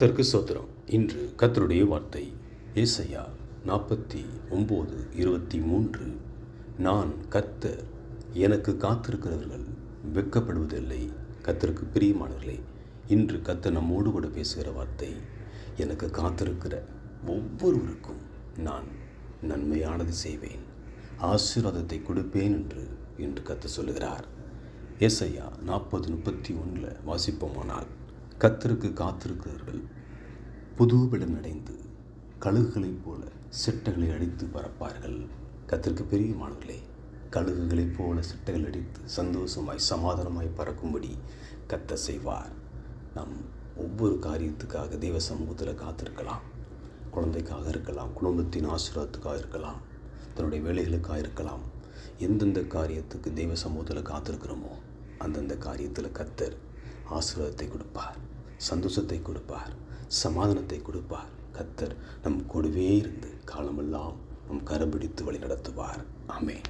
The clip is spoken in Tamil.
கர்த்தருக்கு ஸ்தோத்திரம். இன்று கர்த்தருடைய வார்த்தை ஏசாயா 49:23. நான் கர்த்தர், எனக்கு காத்திருக்கிறவர்கள் வெட்கப்படுவதில்லை. கர்த்தருக்கு பிரியமானவர்களே, இன்று கர்த்தர் நம்மோடு கூட பேசுகிற வார்த்தை, எனக்கு காத்திருக்கிற ஒவ்வொருவருக்கும் நான் நன்மையானது செய்வேன், ஆசீர்வாதத்தை கொடுப்பேன் என்று கர்த்தர் சொல்லுகிறார். ஏசாயா 40:31 வாசிப்போமானால், கர்த்தருக்கு காத்திருக்கிறவர்கள் புது பலன் அடைந்து கழுகுகளைப் போல சிட்டைகளை அடித்து பறப்பார்கள். கர்த்தருக்கு பிரியமானவர்களே, கழுகுகளைப் போல சிட்டைகள் அடித்து சந்தோஷமாய் சமாதானமாய் பறக்கும்படி கர்த்தர் செய்வார். நம் ஒவ்வொரு காரியத்துக்காக தேவ சமூகத்தில் காத்திருக்கலாம். குழந்தைக்காக இருக்கலாம், குடும்பத்தின் ஆசீர்வாதத்துக்காக இருக்கலாம், தன்னுடைய வேலைகளுக்காக இருக்கலாம். எந்தெந்த காரியத்துக்கு தெய்வ சமூகத்தில் காத்திருக்கிறோமோ அந்தந்த காரியத்தில் கர்த்தர் ஆசீர்வாதத்தை கொடுப்பார், சந்தோஷத்தை கொடுப்பார், சமாதானத்தை கொடுப்பார். கர்த்தர் நம் கூடவே இருந்து காலமெல்லாம் நம் கரம் பிடித்து வழி நடத்துவார். ஆமென்.